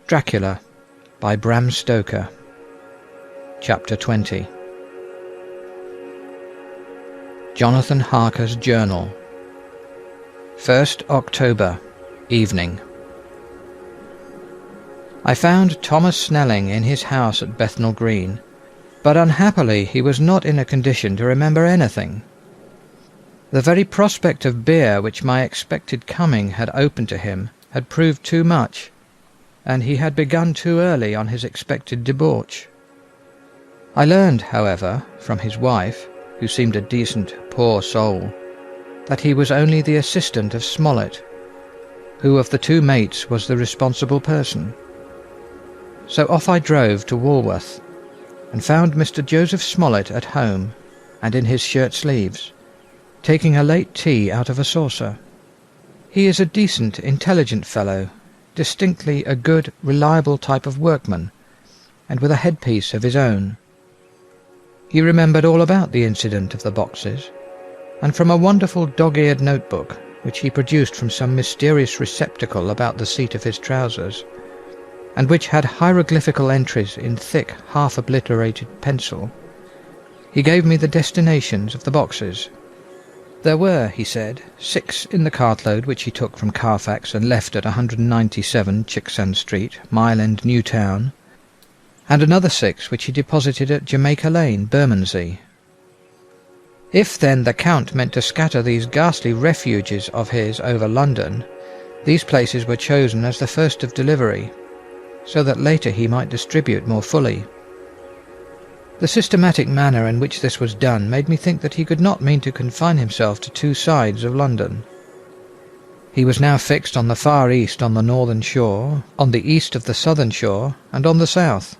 Dracula by Bram Stoker. Chapter 20. Jonathan Harker's Journal. 1st October, evening. I found Thomas Snelling in his house at Bethnal Green, but unhappily he was not in a condition to remember anything. The very prospect of beer which my expected coming had opened to him had proved too much, and he had begun too early on his expected debauch. I learned, however, from his wife, who seemed a decent, poor soul, that he was only the assistant of Smollett, who of the two mates was the responsible person. So off I drove to Walworth, and found Mr. Joseph Smollett at home, and in his shirt-sleeves, taking a late tea out of a saucer. He is a decent, intelligent fellow, distinctly a good, reliable type of workman, and with a headpiece of his own. He remembered all about the incident of the boxes, and from a wonderful dog-eared notebook, which he produced from some mysterious receptacle about the seat of his trousers, and which had hieroglyphical entries in thick, half-obliterated pencil, he gave me the destinations of the boxes. There were, he said, 6 in the cartload which he took from Carfax and left at 197 Chicksand Street, Mile End, New Town, and another 6 which he deposited at Jamaica Lane, Bermondsey. If, then, the Count meant to scatter these ghastly refuges of his over London, these places were chosen as the first of delivery, so that later he might distribute more fully. The systematic manner in which this was done made me think that he could not mean to confine himself to 2 sides of London. He was now fixed on the far east on the northern shore, on the east of the southern shore, and on the south.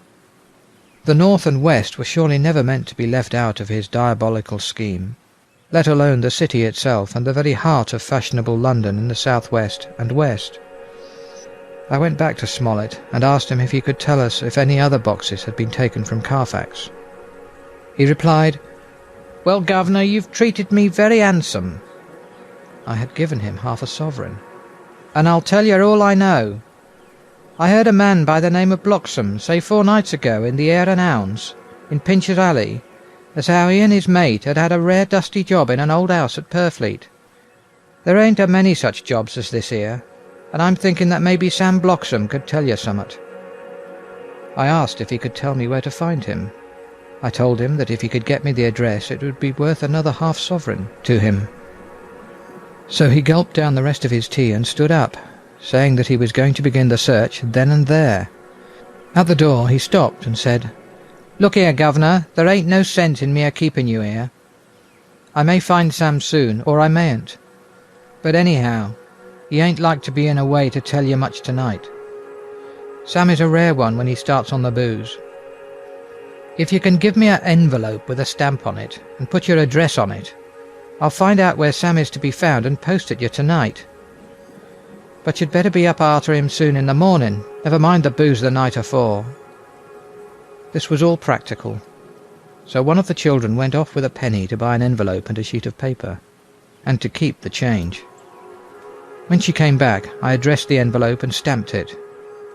The north and west were surely never meant to be left out of his diabolical scheme, let alone the city itself and the very heart of fashionable London in the south-west and west. I went back to Smollett and asked him if he could tell us if any other boxes had been taken from Carfax. He replied, "Well, Governor, you've treated me very handsome." I had given him half a sovereign. "And I'll tell you all I know. I heard a man by the name of Bloxham say 4 nights ago in the Hare and Hounds, in Pincher's Alley, as how he and his mate had had a rare dusty job in an old house at Purfleet. There ain't a many such jobs as this here, and I'm thinking that maybe Sam Bloxham could tell you summat." I asked if he could tell me where to find him. I told him that if he could get me the address it would be worth another half sovereign to him. So he gulped down the rest of his tea and stood up, saying that he was going to begin the search then and there. At the door he stopped and said, "Look here, Governor, there ain't no sense in me a-keeping you here. I may find Sam soon, or I mayn't. But anyhow, he ain't like to be in a way to tell you much tonight. Sam is a rare one when he starts on the booze. If you can give me an envelope with a stamp on it, and put your address on it, I'll find out where Sam is to be found and post it you tonight. But you'd better be up after him soon in the morning, never mind the booze the night afore." This was all practical, so one of the children went off with a penny to buy an envelope and a sheet of paper, and to keep the change. When she came back, I addressed the envelope and stamped it,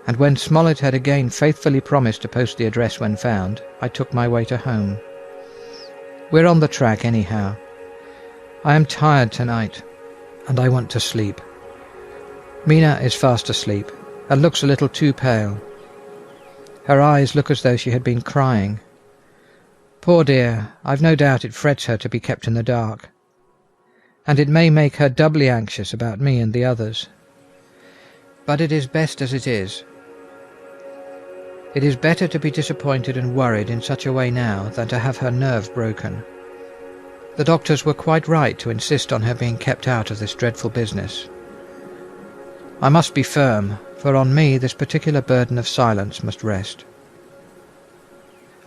and when Smollett had again faithfully promised to post the address when found, I took my way to home. We're on the track anyhow. I am tired tonight, and I want to sleep. Mina is fast asleep, and looks a little too pale. Her eyes look as though she had been crying. Poor dear, I've no doubt it frets her to be kept in the dark, and it may make her doubly anxious about me and the others. But it is best as it is. It is better to be disappointed and worried in such a way now than to have her nerve broken. The doctors were quite right to insist on her being kept out of this dreadful business. I must be firm, for on me this particular burden of silence must rest.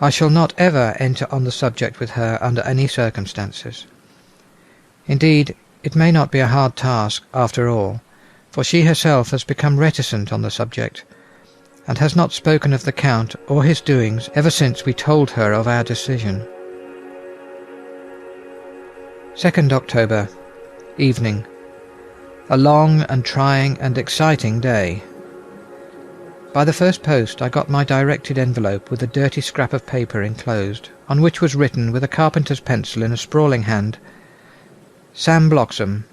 I shall not ever enter on the subject with her under any circumstances. Indeed, it may not be a hard task, after all, for she herself has become reticent on the subject, and has not spoken of the Count or his doings ever since we told her of our decision. 2nd October, evening. A long and trying and exciting day. By the first post I got my directed envelope with a dirty scrap of paper enclosed, on which was written with a carpenter's pencil in a sprawling hand, Sam Bloxham,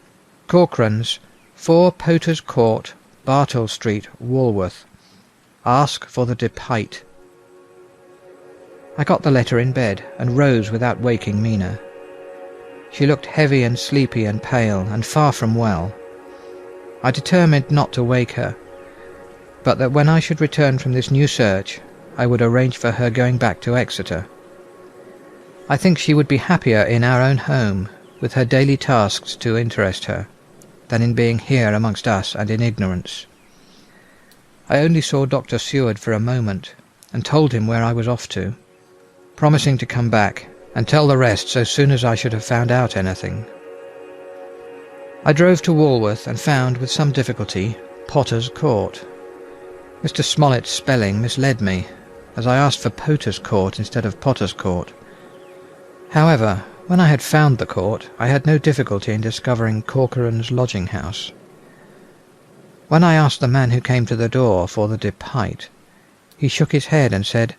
Corcoran's, 4 Poter's Court, Bartle Street, Walworth. Ask for the Depite. I got the letter in bed, and rose without waking Mina. She looked heavy and sleepy and pale, and far from well. I determined not to wake her, but that when I should return from this new search, I would arrange for her going back to Exeter. I think she would be happier in our own home, with her daily tasks to interest her, than in being here amongst us and in ignorance. I only saw Dr. Seward for a moment, and told him where I was off to, promising to come back and tell the rest so soon as I should have found out anything. I drove to Walworth and found, with some difficulty, Potter's Court. Mr. Smollett's spelling misled me, as I asked for Poter's Court instead of Potter's Court. However, when I had found the court, I had no difficulty in discovering Corcoran's lodging-house. When I asked the man who came to the door for the Depite, he shook his head and said,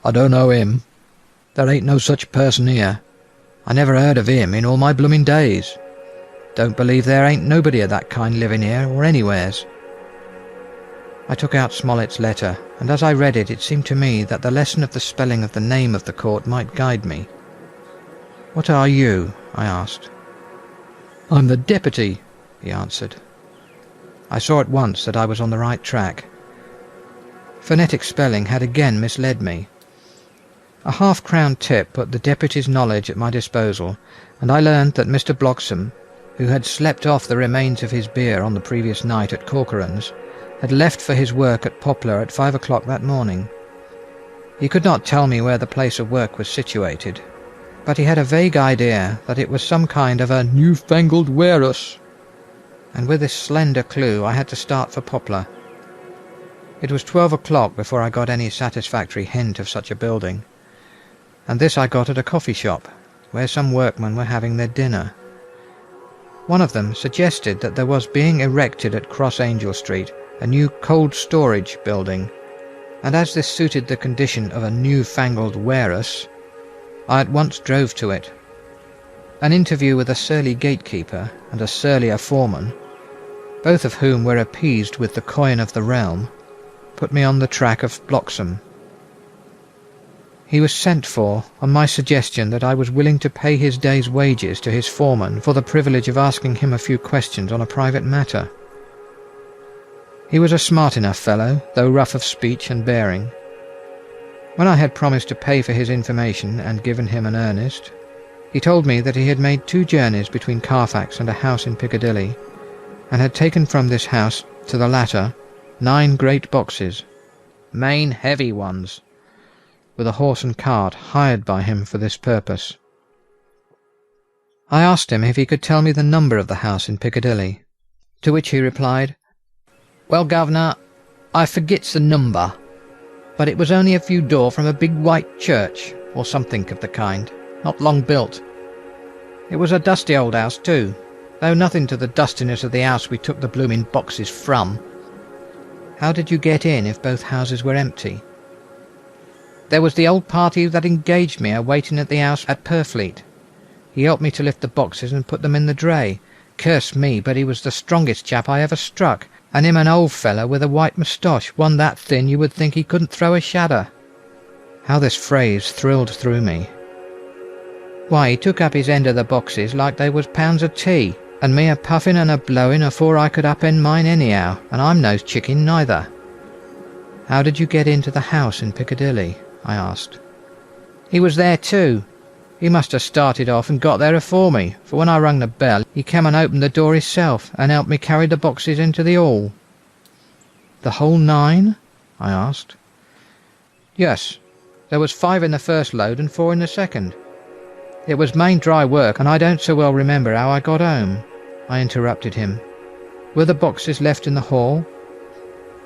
"I don't know him. There ain't no such person here. I never heard of him in all my bloomin' days. Don't believe there ain't nobody of that kind living here or anywheres." I took out Smollett's letter, and as I read it, it seemed to me that the lesson of the spelling of the name of the court might guide me. "What are you?" I asked. "I'm the deputy," he answered. I saw at once that I was on the right track. Phonetic spelling had again misled me. A half-crown tip put the deputy's knowledge at my disposal, and I learned that Mr. Bloxham, who had slept off the remains of his beer on the previous night at Corcoran's, had left for his work at Poplar at 5 o'clock that morning. He could not tell me where the place of work was situated, but he had a vague idea that it was some kind of a newfangled warehouse, and with this slender clue I had to start for Poplar. It was 12 o'clock before I got any satisfactory hint of such a building, and this I got at a coffee shop, where some workmen were having their dinner. One of them suggested that there was being erected at Cross Angel Street a new cold storage building, and as this suited the condition of a newfangled warehouse, I at once drove to it. An interview with a surly gatekeeper and a surlier foreman, both of whom were appeased with the coin of the realm, put me on the track of Bloxham. He was sent for on my suggestion that I was willing to pay his day's wages to his foreman for the privilege of asking him a few questions on a private matter. He was a smart enough fellow, though rough of speech and bearing. When I had promised to pay for his information and given him an earnest, he told me that he had made 2 journeys between Carfax and a house in Piccadilly, and had taken from this house to the latter 9 great boxes, main heavy ones, with a horse and cart hired by him for this purpose. I asked him if he could tell me the number of the house in Piccadilly, to which he replied, "Well, governor, I forgets the number, but it was only a few door from a big white church, or something of the kind, not long built. It was a dusty old house too, though nothing to the dustiness of the house we took the blooming boxes from." "How did you get in if both houses were empty?" "There was the old party that engaged me a-waiting at the house at Purfleet. He helped me to lift the boxes and put them in the dray. Curse me, but he was the strongest chap I ever struck, and him an old feller with a white moustache, one that thin you would think he couldn't throw a shadder." How this phrase thrilled through me. Why, he took up his end of the boxes like they was pounds of tea, and me a-puffing and a-blowing afore I could up-end mine anyhow, and I'm no chicken neither. "How did you get into the house in Piccadilly?" I asked. "He was there too. He must have started off and got there afore me, for when I rung the bell, he came and opened the door himself, and helped me carry the boxes into the hall." "The whole 9? I asked. "Yes. There was 5 in the first load and 4 in the second. It was main dry work, and I don't so well remember how I got home." I interrupted him. "Were the boxes left in the hall?"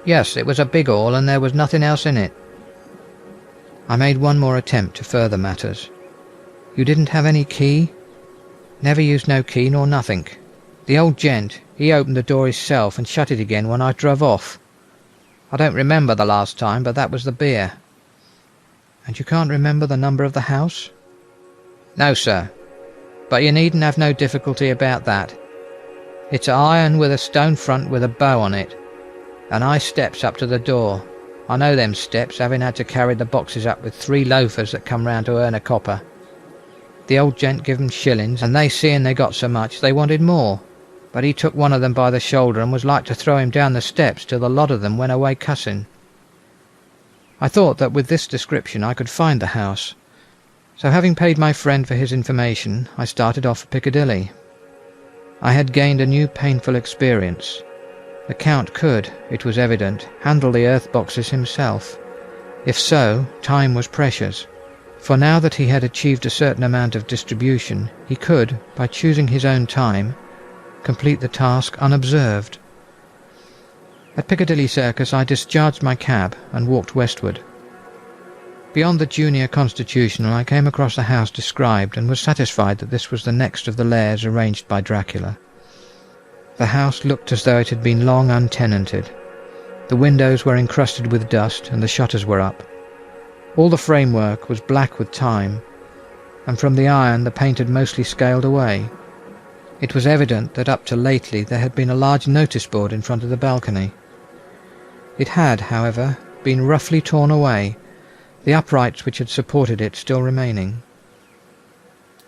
"Yes, it was a big hall, and there was nothing else in it." I made one more attempt to further matters. "You didn't have any key?" "Never used no key nor nothink. The old gent, he opened the door hisself and shut it again when I druv off." I don't remember the last time, but that was the beer." "And you can't remember the number of the house?" "No, sir. But you needn't have no difficulty about that. It's iron with a stone front with a bow on it, and high steps up to the door. I know them steps, having had to carry the boxes up with 3 loafers that come round to earn a copper. The old gent give 'em shillings, and they, seeing they got so much, they wanted more. But he took one of them by the shoulder and was like to throw him down the steps till the lot of them went away cussing." I thought that with this description I could find the house, so having paid my friend for his information, I started off for Piccadilly. I had gained a new painful experience. The Count could, it was evident, handle the earth boxes himself. If so, time was precious, for now that he had achieved a certain amount of distribution, he could, by choosing his own time, complete the task unobserved. At Piccadilly Circus I discharged my cab and walked westward. Beyond the Junior Constitutional I came across the house described and was satisfied that this was the next of the lairs arranged by Dracula. The house looked as though it had been long untenanted. The windows were encrusted with dust and the shutters were up. All the framework was black with time, and from the iron the paint had mostly scaled away. It was evident that up to lately there had been a large notice board in front of the balcony. It had, however, been roughly torn away, the uprights which had supported it still remaining.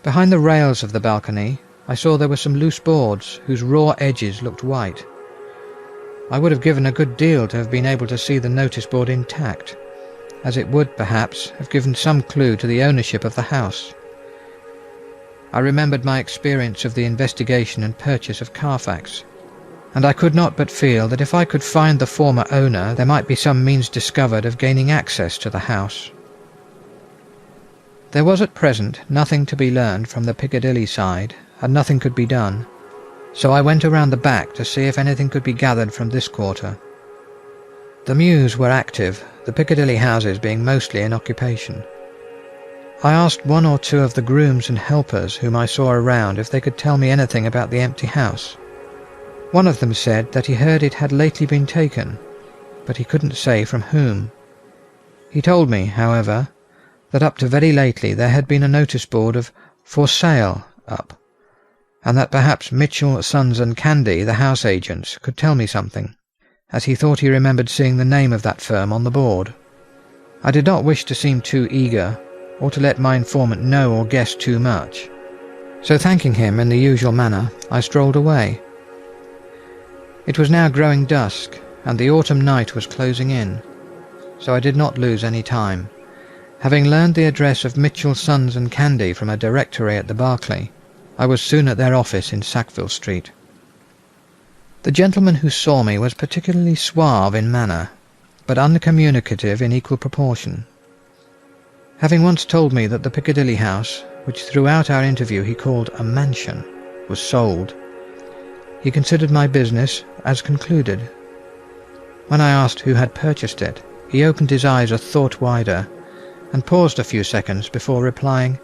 Behind the rails of the balcony I saw there were some loose boards whose raw edges looked white. I would have given a good deal to have been able to see the notice board intact, as it would, perhaps, have given some clue to the ownership of the house. I remembered my experience of the investigation and purchase of Carfax, and I could not but feel that if I could find the former owner there might be some means discovered of gaining access to the house. There was at present nothing to be learned from the Piccadilly side, and nothing could be done, so I went around the back to see if anything could be gathered from this quarter. The mews were active, the Piccadilly houses being mostly in occupation. I asked 1 or 2 of the grooms and helpers whom I saw around if they could tell me anything about the empty house. One of them said that he heard it had lately been taken, but he couldn't say from whom. He told me, however, that up to very lately there had been a notice board of "For Sale" up, and that perhaps Mitchell, Sons and Candy, the house agents, could tell me something, as he thought he remembered seeing the name of that firm on the board. I did not wish to seem too eager, or to let my informant know or guess too much, so thanking him in the usual manner, I strolled away. It was now growing dusk, and the autumn night was closing in, so I did not lose any time. Having learned the address of Mitchell, Sons and Candy from a directory at the Berkeley, I was soon at their office in Sackville Street. The gentleman who saw me was particularly suave in manner, but uncommunicative in equal proportion. Having once told me that the Piccadilly house, which throughout our interview he called a mansion, was sold, he considered my business as concluded. When I asked who had purchased it, he opened his eyes a thought wider, and paused a few seconds before replying,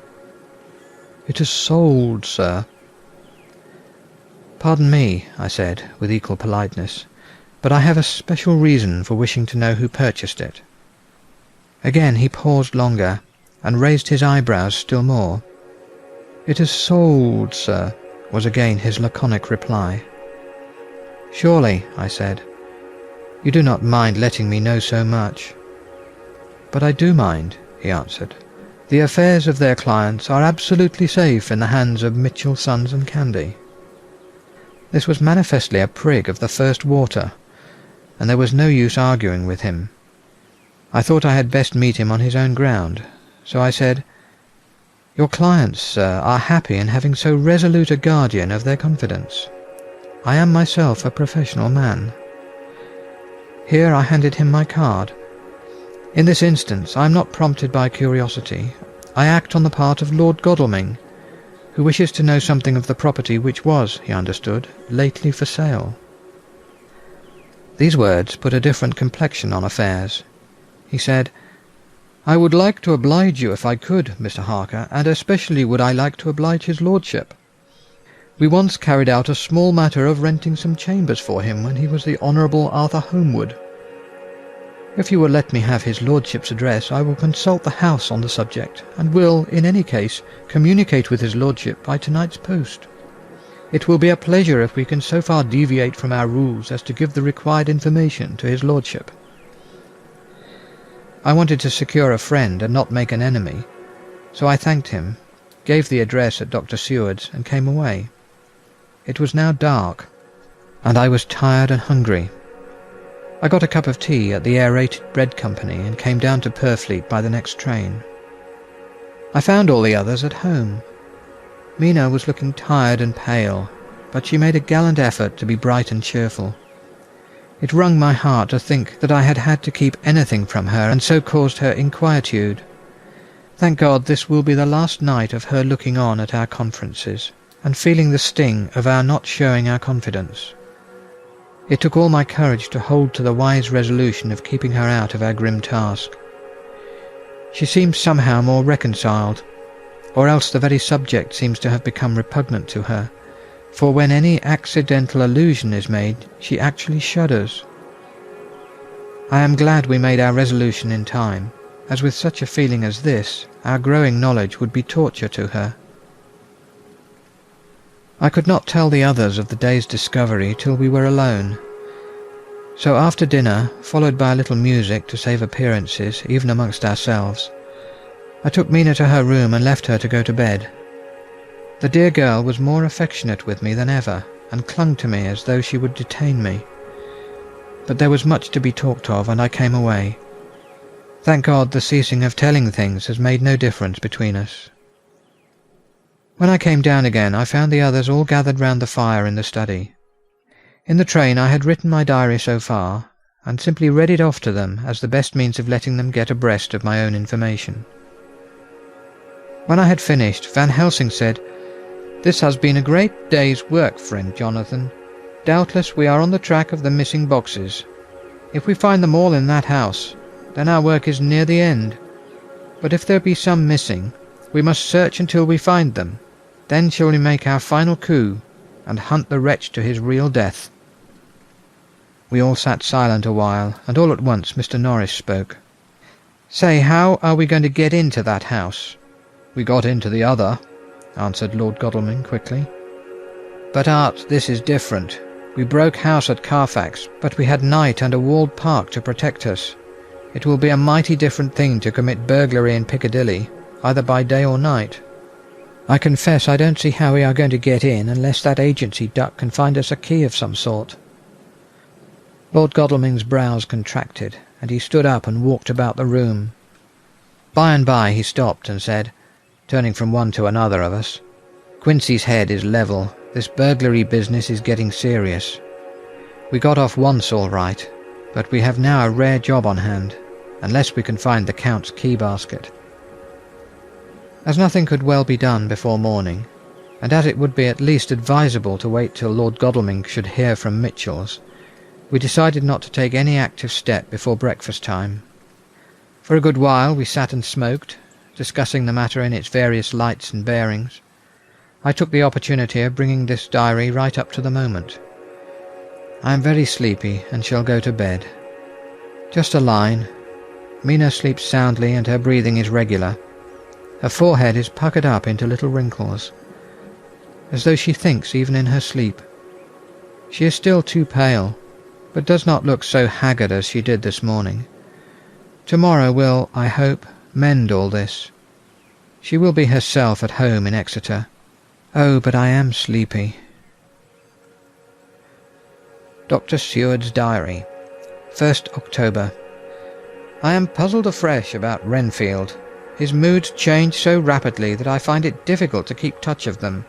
"It is sold, sir." "Pardon me," I said, with equal politeness, "but I have a special reason for wishing to know who purchased it." Again he paused longer, and raised his eyebrows still more. "It is sold, sir," was again his laconic reply. "Surely," I said, "you do not mind letting me know so much." "But I do mind," he answered. "The affairs of their clients are absolutely safe in the hands of Mitchell, Sons and Candy." This was manifestly a prig of the first water, and there was no use arguing with him. I thought I had best meet him on his own ground, so I said, "Your clients, sir, are happy in having so resolute a guardian of their confidence. I am myself a professional man." Here I handed him my card. In this instance I am not prompted by curiosity. I act on the part of Lord Godalming, who wishes to know something of the property which was, he understood, lately for sale. These words put a different complexion on affairs. He said, "I would like to oblige you if I could, Mr. Harker, and especially would I like to oblige his lordship. We once carried out a small matter of renting some chambers for him when he was the Honourable Arthur Homewood. If you will let me have his lordship's address, I will consult the house on the subject, and will, in any case, communicate with his lordship by tonight's post. It will be a pleasure if we can so far deviate from our rules as to give the required information to his lordship." I wanted to secure a friend and not make an enemy, so I thanked him, gave the address at Dr. Seward's, and came away. It was now dark, and I was tired and hungry. I got a cup of tea at the Aerated Bread Company and came down to Purfleet by the next train. I found all the others at home. Mina was looking tired and pale, but she made a gallant effort to be bright and cheerful. It wrung my heart to think that I had had to keep anything from her and so caused her inquietude. Thank God this will be the last night of her looking on at our conferences and feeling the sting of our not showing our confidence. It took all my courage to hold to the wise resolution of keeping her out of our grim task. She seems somehow more reconciled, or else the very subject seems to have become repugnant to her, for when any accidental allusion is made, she actually shudders. I am glad we made our resolution in time, as with such a feeling as this, our growing knowledge would be torture to her. I could not tell the others of the day's discovery till we were alone. So after dinner, followed by a little music to save appearances, even amongst ourselves, I took Mina to her room and left her to go to bed. The dear girl was more affectionate with me than ever, and clung to me as though she would detain me. But there was much to be talked of, and I came away. Thank God the ceasing of telling things has made no difference between us. When I came down again, I found the others all gathered round the fire in the study. In the train I had written my diary so far, and simply read it off to them as the best means of letting them get abreast of my own information. When I had finished, Van Helsing said, "This has been a great day's work, friend Jonathan. Doubtless we are on the track of the missing boxes. If we find them all in that house, then our work is near the end. But if there be some missing, we must search until we find them. Then shall we make our final coup, and hunt the wretch to his real death." We all sat silent a while, and all at once Mr. Norris spoke. "Say, how are we going to get into that house?" "We got into the other," answered Lord Godalming quickly. "But, Art, this is different. We broke house at Carfax, but we had night and a walled park to protect us. It will be a mighty different thing to commit burglary in Piccadilly, either by day or night. I confess I don't see how we are going to get in unless that agency duck can find us a key of some sort." Lord Godalming's brows contracted, and he stood up and walked about the room. By and by he stopped and said, turning from one to another of us, "Quincy's head is level. This burglary business is getting serious. We got off once all right, but we have now a rare job on hand, unless we can find the Count's key basket." As nothing could well be done before morning, and as it would be at least advisable to wait till Lord Godalming should hear from Mitchell's, we decided not to take any active step before breakfast time. For a good while we sat and smoked, discussing the matter in its various lights and bearings. I took the opportunity of bringing this diary right up to the moment. I am very sleepy and shall go to bed. Just a line. Mina sleeps soundly and her breathing is regular. Her forehead is puckered up into little wrinkles, as though she thinks even in her sleep. She is still too pale, but does not look so haggard as she did this morning. Tomorrow will, I hope, mend all this. She will be herself at home in Exeter. Oh, but I am sleepy. Dr. Seward's Diary, 1st October. I am puzzled afresh about Renfield. His moods change so rapidly that I find it difficult to keep touch of them,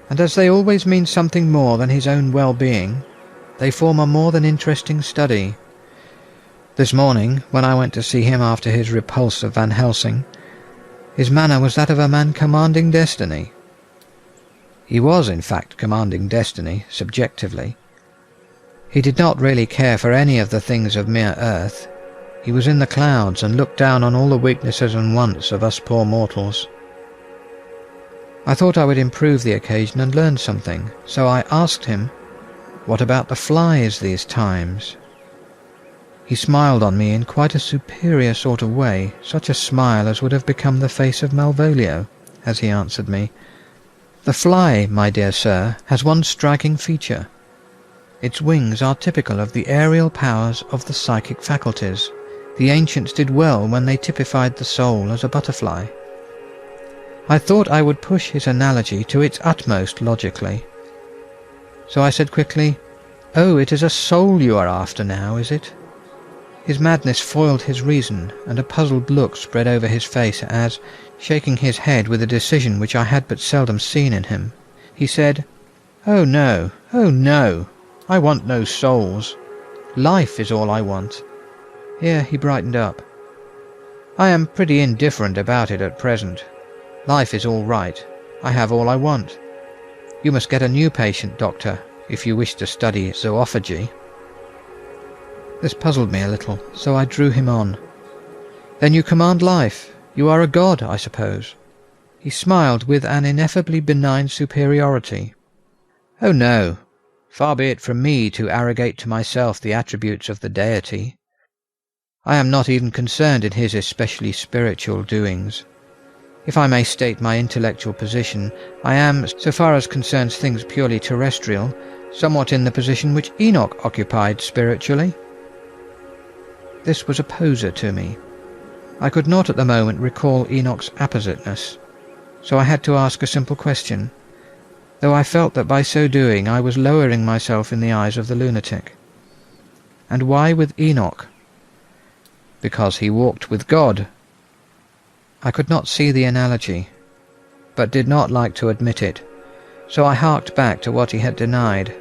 and as they always mean something more than his own well-being, they form a more than interesting study. This morning, when I went to see him after his repulse of Van Helsing, his manner was that of a man commanding destiny. He was, in fact, commanding destiny, subjectively. He did not really care for any of the things of mere earth. He was in the clouds and looked down on all the weaknesses and wants of us poor mortals. I thought I would improve the occasion and learn something, so I asked him, "What about the flies these times?" He smiled on me in quite a superior sort of way, such a smile as would have become the face of Malvolio, as he answered me, "The fly, my dear sir, has one striking feature. Its wings are typical of the aerial powers of the psychic faculties. The ancients did well when they typified the soul as a butterfly." I thought I would push his analogy to its utmost logically. So I said quickly, "Oh, it is a soul you are after now, is it?" His madness foiled his reason, and a puzzled look spread over his face as, shaking his head with a decision which I had but seldom seen in him, he said, "Oh no, I want no souls. Life is all I want." Here he brightened up. "I am pretty indifferent about it at present. Life is all right. I have all I want. You must get a new patient, doctor, if you wish to study zoophagy." This puzzled me a little, so I drew him on. "Then you command life. You are a god, I suppose." He smiled with an ineffably benign superiority. "Oh no, far be it from me to arrogate to myself the attributes of the deity. I am not even concerned in his especially spiritual doings. If I may state my intellectual position, I am, so far as concerns things purely terrestrial, somewhat in the position which Enoch occupied spiritually." This was a poser to me. I could not at the moment recall Enoch's appositeness, so I had to ask a simple question, though I felt that by so doing I was lowering myself in the eyes of the lunatic. "And why with Enoch?" "Because he walked with God." I could not see the analogy, but did not like to admit it, so I harked back to what he had denied.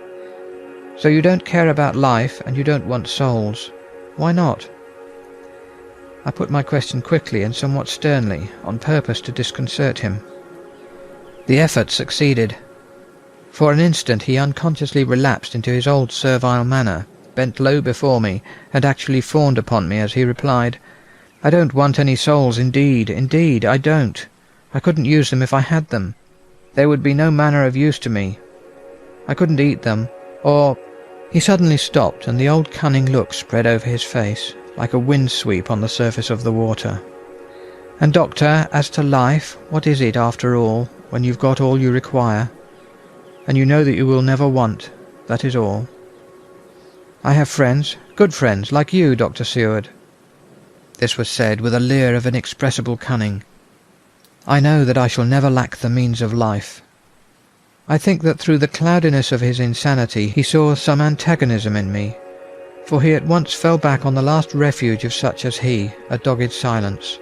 "So you don't care about life, and you don't want souls. Why not?" I put my question quickly and somewhat sternly, on purpose to disconcert him. The effort succeeded. For an instant he unconsciously relapsed into his old servile manner, bent low before me, and actually fawned upon me as he replied, "I don't want any souls, indeed, I don't. I couldn't use them if I had them. They would be no manner of use to me. I couldn't eat them, or—" He suddenly stopped, and the old cunning look spread over his face, like a wind sweep on the surface of the water. "And doctor, as to life, what is it after all, when you've got all you require? And you know that you will never want, that is all. I have friends, good friends, like you, Dr. Seward." This was said with a leer of inexpressible cunning. "I know that I shall never lack the means of life." I think that through the cloudiness of his insanity he saw some antagonism in me, for he at once fell back on the last refuge of such as he, a dogged silence.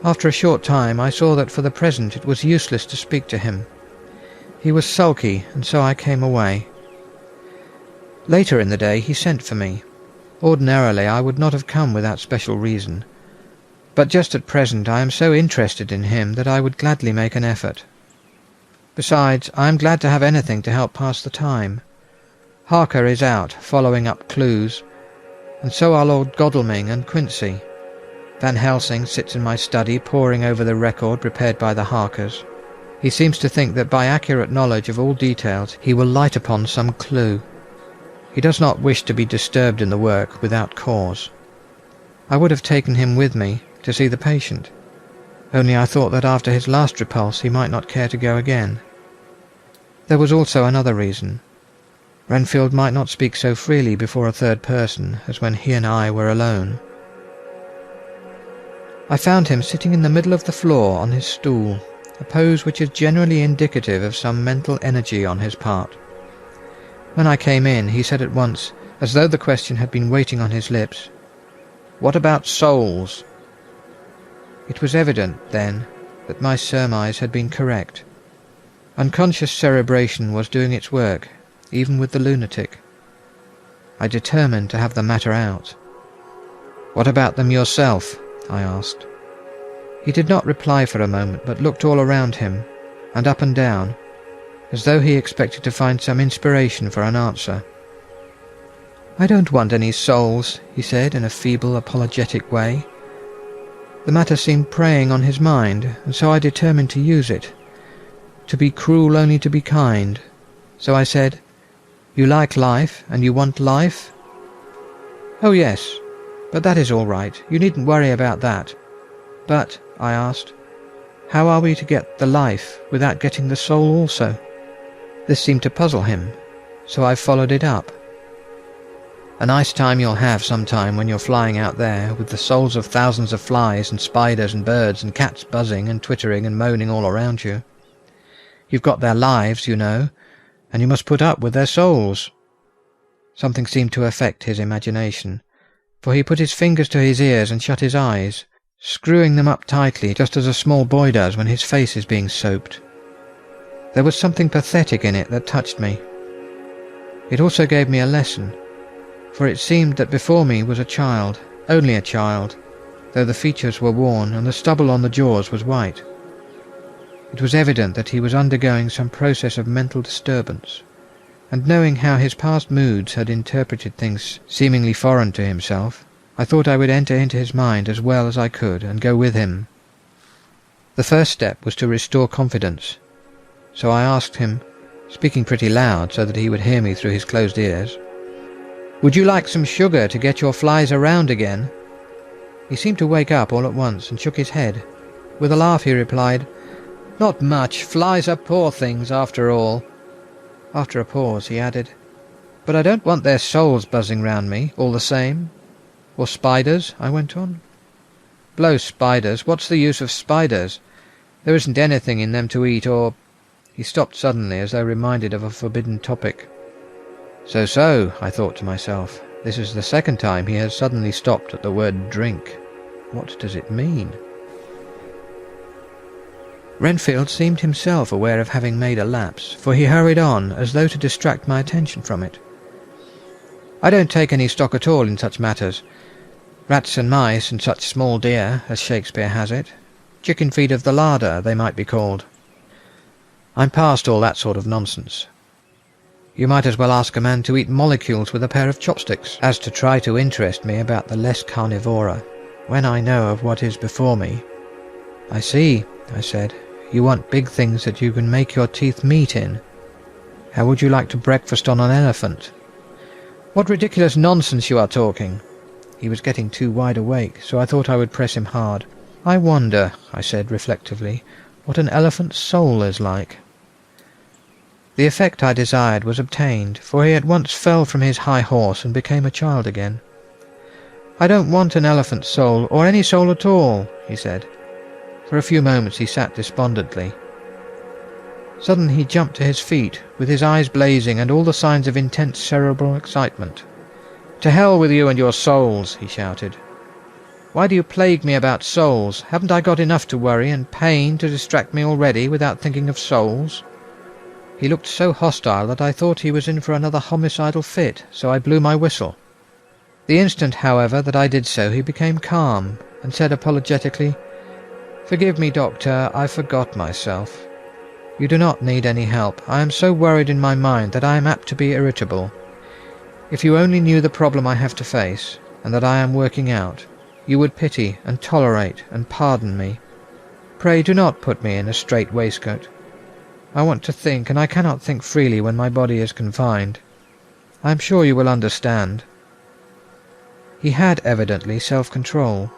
After a short time I saw that for the present it was useless to speak to him. He was sulky, and so I came away. Later in the day he sent for me. Ordinarily I would not have come without special reason, but just at present I am so interested in him that I would gladly make an effort. Besides, I am glad to have anything to help pass the time. Harker is out, following up clues, and so are Lord Godalming and Quincy. Van Helsing sits in my study poring over the record prepared by the Harkers. He seems to think that by accurate knowledge of all details he will light upon some clue. He does not wish to be disturbed in the work without cause. I would have taken him with me to see the patient, only I thought that after his last repulse he might not care to go again. There was also another reason. Renfield might not speak so freely before a third person as when he and I were alone. I found him sitting in the middle of the floor on his stool, a pose which is generally indicative of some mental energy on his part. When I came in, he said at once, as though the question had been waiting on his lips, "What about souls?" It was evident, then, that my surmise had been correct. Unconscious cerebration was doing its work, even with the lunatic. I determined to have the matter out. "What about them yourself?" I asked. He did not reply for a moment, but looked all around him, and up and down, as though he expected to find some inspiration for an answer. "I don't want any souls," he said in a feeble, apologetic way. The matter seemed preying on his mind, and so I determined to use it. To be cruel only to be kind. So I said, "You like life, and you want life?" "Oh yes, but that is all right. You needn't worry about that." "But," I asked, "how are we to get the life without getting the soul also?" This seemed to puzzle him, so I followed it up. "A nice time you'll have sometime when you're flying out there, with the souls of thousands of flies and spiders and birds and cats buzzing and twittering and moaning all around you. You've got their lives, you know, and you must put up with their souls." Something seemed to affect his imagination, for he put his fingers to his ears and shut his eyes, screwing them up tightly just as a small boy does when his face is being soaped. There was something pathetic in it that touched me. It also gave me a lesson, for it seemed that before me was a child, only a child, though the features were worn and the stubble on the jaws was white. It was evident that he was undergoing some process of mental disturbance, and knowing how his past moods had interpreted things seemingly foreign to himself, I thought I would enter into his mind as well as I could and go with him. The first step was to restore confidence, so I asked him, speaking pretty loud so that he would hear me through his closed ears, "Would you like some sugar to get your flies around again?" He seemed to wake up all at once and shook his head. With a laugh he replied, "Not much. Flies are poor things after all." After a pause he added, "But I don't want their souls buzzing round me, all the same." "Or spiders?" I went on. "Blow spiders. What's the use of spiders? There isn't anything in them to eat or—" He stopped suddenly as though reminded of a forbidden topic. So, I thought to myself, this is the second time he has suddenly stopped at the word drink. What does it mean? Renfield seemed himself aware of having made a lapse, for he hurried on, as though to distract my attention from it. "I don't take any stock at all in such matters. Rats and mice and such small deer, as Shakespeare has it. Chicken feed of the larder, they might be called. I'm past all that sort of nonsense. You might as well ask a man to eat molecules with a pair of chopsticks, as to try to interest me about the less carnivora, when I know of what is before me." "I see," I said. "You want big things that you can make your teeth meet in. How would you like to breakfast on an elephant?" "What ridiculous nonsense you are talking." He was getting too wide awake, so I thought I would press him hard. "I wonder," I said reflectively, "what an elephant's soul is like." The effect I desired was obtained, for he at once fell from his high horse and became a child again. "I don't want an elephant's soul, or any soul at all," he said. For a few moments he sat despondently. Suddenly he jumped to his feet, with his eyes blazing and all the signs of intense cerebral excitement. "To hell with you and your souls," he shouted. "Why do you plague me about souls? Haven't I got enough to worry and pain to distract me already without thinking of souls?" He looked so hostile that I thought he was in for another homicidal fit, so I blew my whistle. The instant, however, that I did so, he became calm and said apologetically, "Forgive me, Doctor, I forgot myself. You do not need any help. I am so worried in my mind that I am apt to be irritable. If you only knew the problem I have to face, and that I am working out, you would pity and tolerate and pardon me. Pray do not put me in a strait waistcoat. I want to think, and I cannot think freely when my body is confined. I am sure you will understand." He had evidently self-control,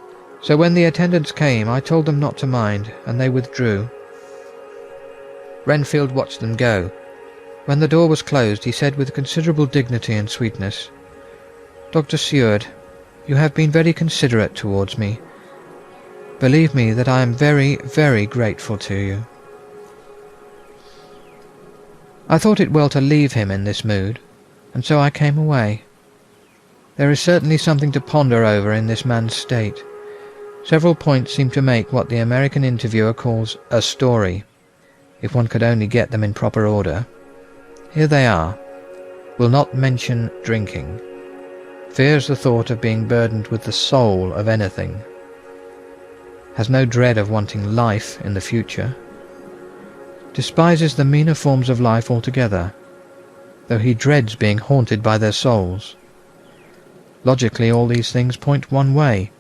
so when the attendants came I told them not to mind, and they withdrew. Renfield watched them go. When the door was closed he said with considerable dignity and sweetness, "Dr. Seward, you have been very considerate towards me. Believe me that I am very, very grateful to you." I thought it well to leave him in this mood, and so I came away. There is certainly something to ponder over in this man's state. Several points seem to make what the American interviewer calls a story, if one could only get them in proper order. Here they are. Will not mention drinking. Fears the thought of being burdened with the soul of anything. Has no dread of wanting life in the future. Despises the meaner forms of life altogether, though he dreads being haunted by their souls. Logically all these things point one way.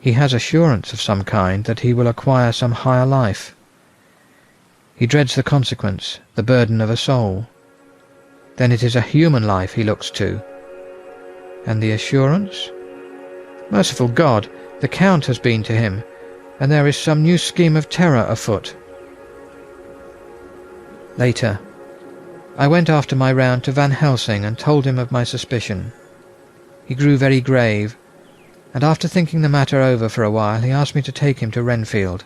He has assurance of some kind that he will acquire some higher life. He dreads the consequence, the burden of a soul. Then it is a human life he looks to. And the assurance? Merciful God, the Count has been to him, and there is some new scheme of terror afoot. Later, I went after my round to Van Helsing and told him of my suspicion. He grew very grave, and after thinking the matter over for a while, he asked me to take him to Renfield.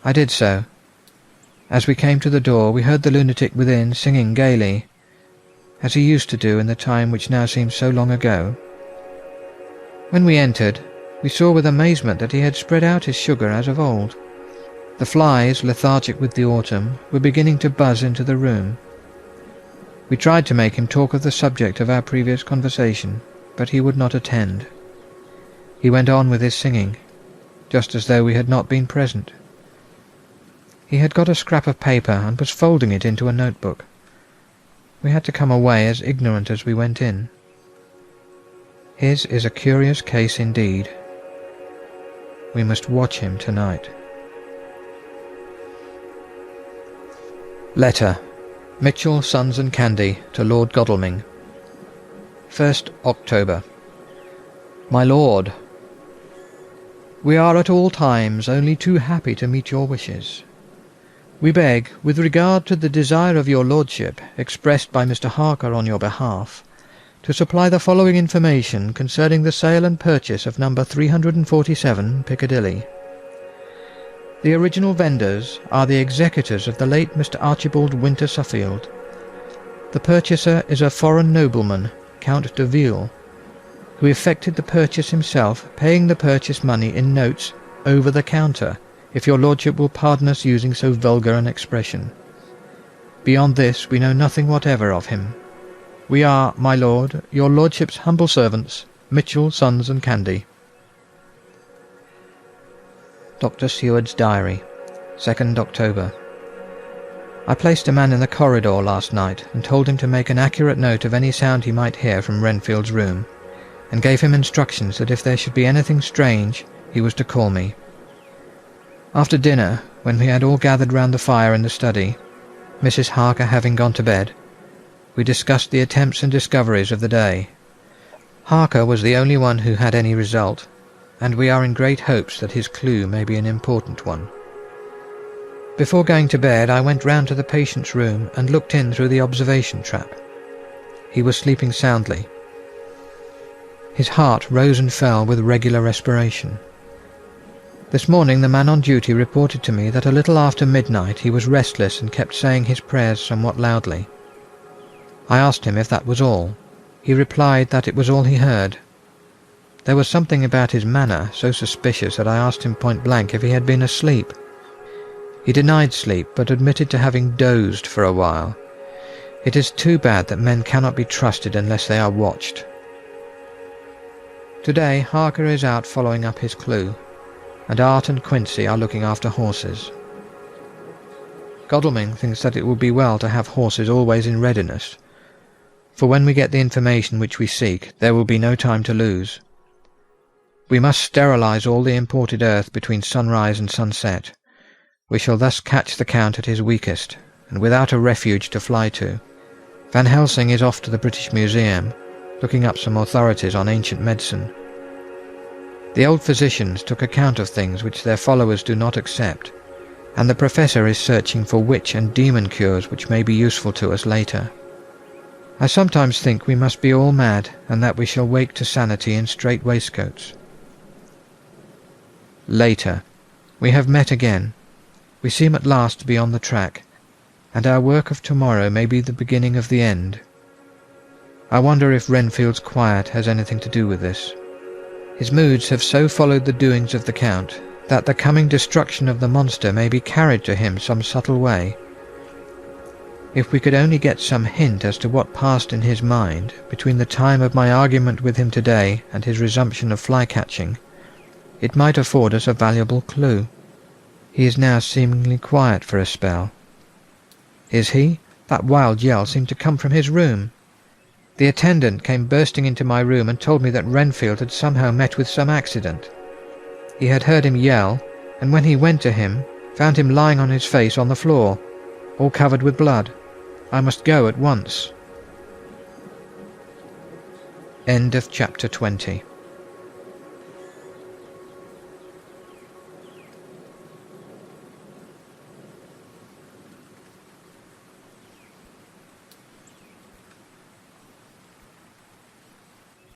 I did so. As we came to the door, we heard the lunatic within singing gaily, as he used to do in the time which now seems so long ago. When we entered, we saw with amazement that he had spread out his sugar as of old. The flies, lethargic with the autumn, were beginning to buzz into the room. We tried to make him talk of the subject of our previous conversation, but he would not attend. He went on with his singing, just as though we had not been present. He had got a scrap of paper and was folding it into a notebook. We had to come away as ignorant as we went in. His is a curious case indeed. We must watch him tonight. Letter. Mitchell, Sons and Candy to Lord Godalming. 1st October. My Lord, we are at all times only too happy to meet your wishes. We beg, with regard to the desire of your Lordship, expressed by Mr. Harker on your behalf, to supply the following information concerning the sale and purchase of number 347 Piccadilly. The original vendors are the executors of the late Mr. Archibald Winter Suffield. The purchaser is a foreign nobleman, Count de Ville, who effected the purchase himself, paying the purchase money in notes over the counter, if your Lordship will pardon us using so vulgar an expression. Beyond this we know nothing whatever of him. We are, my Lord, your Lordship's humble servants, Mitchell, Sons and Candy. Dr. Seward's Diary, 2nd October. I placed a man in the corridor last night and told him to make an accurate note of any sound he might hear from Renfield's room, and gave him instructions that if there should be anything strange, he was to call me. After dinner, when we had all gathered round the fire in the study, Mrs. Harker having gone to bed, we discussed the attempts and discoveries of the day. Harker was the only one who had any result, and we are in great hopes that his clue may be an important one. Before going to bed, I went round to the patient's room and looked in through the observation trap. He was sleeping soundly. His heart rose and fell with regular respiration. This morning the man on duty reported to me that a little after midnight he was restless and kept saying his prayers somewhat loudly. I asked him if that was all. He replied that it was all he heard. There was something about his manner so suspicious that I asked him point blank if he had been asleep. He denied sleep, but admitted to having dozed for a while. It is too bad that men cannot be trusted unless they are watched. Today Harker is out following up his clue, and Art and Quincy are looking after horses. Godalming thinks that it would be well to have horses always in readiness, for when we get the information which we seek, there will be no time to lose. We must sterilize all the imported earth between sunrise and sunset. We shall thus catch the Count at his weakest, and without a refuge to fly to. Van Helsing is off to the British Museum, looking up some authorities on ancient medicine. The old physicians took account of things which their followers do not accept, and the Professor is searching for witch and demon cures which may be useful to us later. I sometimes think we must be all mad, and that we shall wake to sanity in strait waistcoats. Later. We have met again. We seem at last to be on the track, and our work of tomorrow may be the beginning of the end. I wonder if Renfield's quiet has anything to do with this. His moods have so followed the doings of the Count that the coming destruction of the monster may be carried to him some subtle way. If we could only get some hint as to what passed in his mind between the time of my argument with him today and his resumption of fly-catching, it might afford us a valuable clue. He is now seemingly quiet for a spell. Is he? That wild yell seemed to come from his room. The attendant came bursting into my room and told me that Renfield had somehow met with some accident. He had heard him yell, and when he went to him, found him lying on his face on the floor, all covered with blood. I must go at once. End of chapter 20.